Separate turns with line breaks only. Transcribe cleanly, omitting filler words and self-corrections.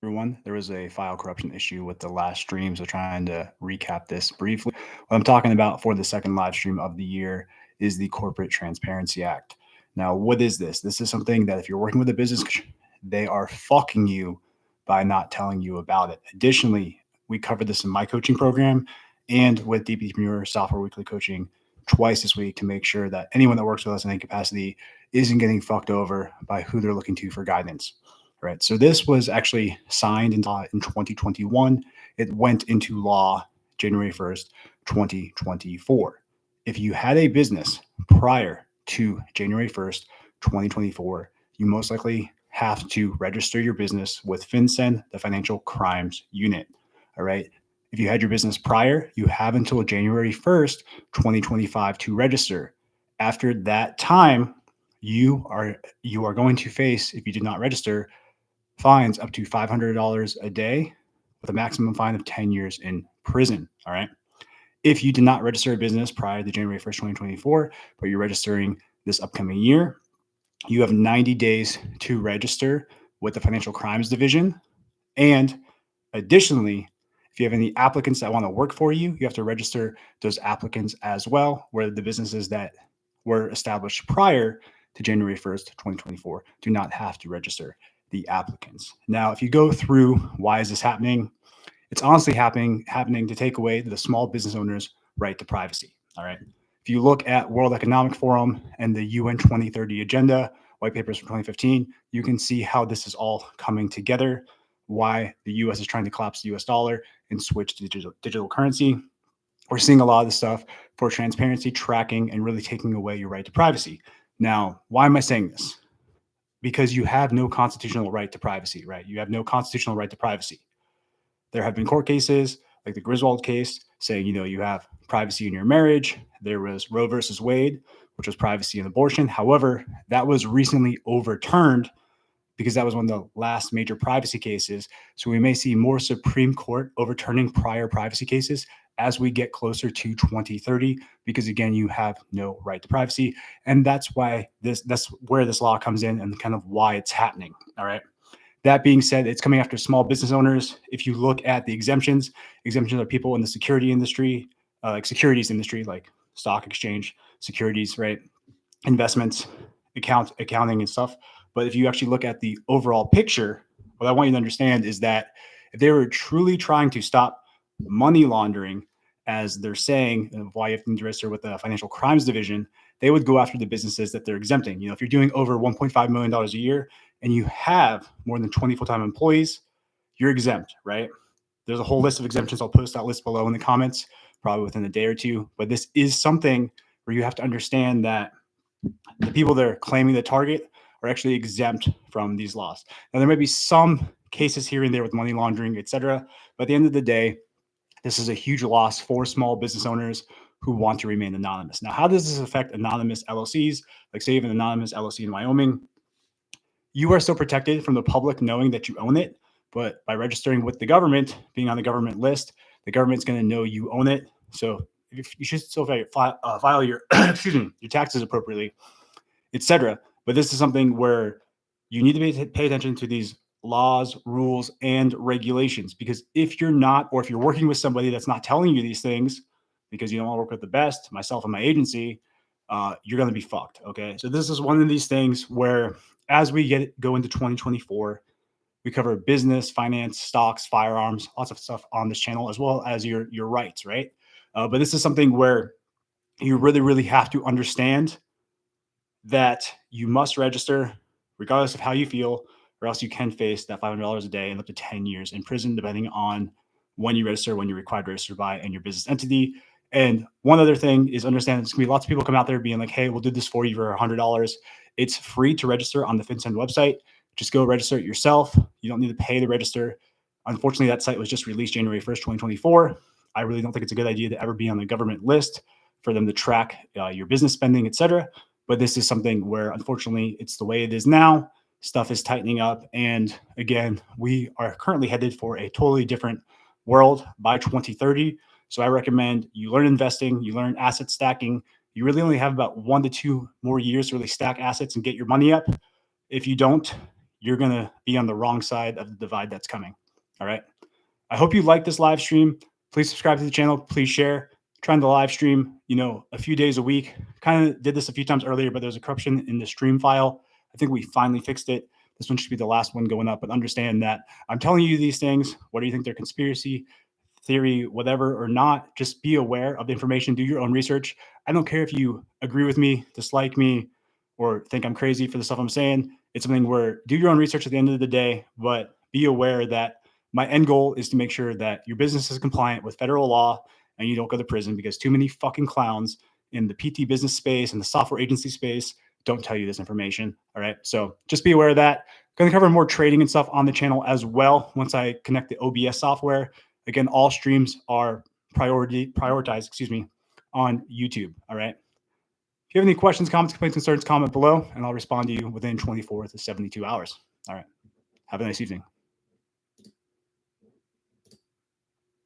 everyone. There was a file corruption issue with the last stream, so trying to recap this briefly. What I'm talking about for the second live stream of the year is the Corporate Transparency Act. Now, what is this? This is something that if you're working with a business, they are fucking you by not telling you about it. Additionally, we covered this in my coaching program and with DPpreneur Software Weekly Coaching twice this week to make sure that anyone that works with us in any capacity isn't getting fucked over by who they're looking to for guidance. Right. So this was actually signed in 2021. It went into law January 1st, 2024. If you had a business prior to January 1st, 2024, you most likely have to register your business with FinCEN, the Financial Crimes Unit. All right. If you had your business prior, you have until January 1st, 2025 to register. After that time, you are going to face, if you did not register, fines up to $500 a day with a maximum fine of 10 years in prison. All right. If you did not register a business prior to January 1st, 2024, but you're registering this upcoming year, you have 90 days to register with the Financial Crimes Division. And additionally, if you have any applicants that want to work for you, you have to register those applicants as well, where the businesses that were established prior to January 1st, 2024 do not have to register the applicants. Now, if you go through why is this happening, it's honestly happening to take away the small business owners' right to privacy. All right. If you look at World Economic Forum and the UN 2030 agenda, white papers from 2015, you can see how this is all coming together, why the US is trying to collapse the US dollar and switch to digital currency. We're seeing a lot of this stuff for transparency, tracking, and really taking away your right to privacy. Now, why am I saying this? Because you have no constitutional right to privacy, right? You have no constitutional right to privacy. There have been court cases like the Griswold case saying, you have privacy in your marriage. There was Roe versus Wade, which was privacy in abortion. However, that was recently overturned because that was one of the last major privacy cases. So we may see more Supreme Court overturning prior privacy cases as we get closer to 2030, because again, you have no right to privacy. And that's where this law comes in and kind of why it's happening. All right. That being said, it's coming after small business owners. If you look at the exemptions are people in the security industry, like securities industry, like stock exchange, securities, right? Investments, accounting and stuff. But if you actually look at the overall picture, what I want you to understand is that if they were truly trying to stop money laundering, as they're saying, and why you have to register with the Financial Crimes Division, they would go after the businesses that they're exempting. If you're doing over $1.5 million a year and you have more than 20 full-time employees, you're exempt, right? There's a whole list of exemptions. I'll post that list below in the comments, probably within a day or two. But this is something where you have to understand that the people that are claiming the target are actually exempt from these laws. Now, there may be some cases here and there with money laundering, et cetera. But at the end of the day, this is a huge loss for small business owners who want to remain anonymous. Now, how does this affect anonymous LLCs? Like say you have an anonymous LLC in Wyoming, you are still protected from the public knowing that you own it. But by registering with the government, being on the government list, the government's going to know you own it. So if you should still file your your taxes appropriately, etc. But this is something where you need to pay attention to these laws, rules, and regulations. Because if you're not, or if you're working with somebody that's not telling you these things, because you don't want to work with the best, myself and my agency, you're going to be fucked. Okay. So this is one of these things where as we go into 2024, we cover business, finance, stocks, firearms, lots of stuff on this channel, as well as your rights, right? But this is something where you really, really have to understand that you must register regardless of how you feel, or else you can face that $500 a day and up to 10 years in prison, depending on when you register, when you're required to register by, and your business entity. And one other thing is understand there's going to be lots of people come out there being like, hey, we'll do this for you for $100. It's free to register on the FinCEN website. Just go register it yourself. You don't need to pay to register. Unfortunately, that site was just released January 1st, 2024. I really don't think it's a good idea to ever be on the government list for them to track your business spending, et cetera. But this is something where, unfortunately, it's the way it is now. Stuff is tightening up. And again, we are currently headed for a totally different world by 2030. So I recommend you learn investing, you learn asset stacking. You really only have about 1 to 2 more years to really stack assets and get your money up. If you don't, you're going to be on the wrong side of the divide that's coming. All right. I hope you like this live stream. Please subscribe to the channel. Please share. Trying to live stream, a few days a week. Kind of did this a few times earlier, but there's a corruption in the stream file. I think we finally fixed it. This one should be the last one going up, but understand that I'm telling you these things, whether you think they're conspiracy theory, whatever, or not, just be aware of the information, do your own research. I don't care if you agree with me, dislike me, or think I'm crazy for the stuff I'm saying. It's something where do your own research at the end of the day, but be aware that my end goal is to make sure that your business is compliant with federal law and you don't go to prison, because too many fucking clowns in the PT business space and the software agency space don't tell you this information. All right. So just be aware of that. Going to cover more trading and stuff on the channel as well once I connect the OBS software. Again, all streams are prioritized, on YouTube. All right. If you have any questions, comments, complaints, concerns, comment below, and I'll respond to you within 24 to 72 hours. All right. Have a nice evening.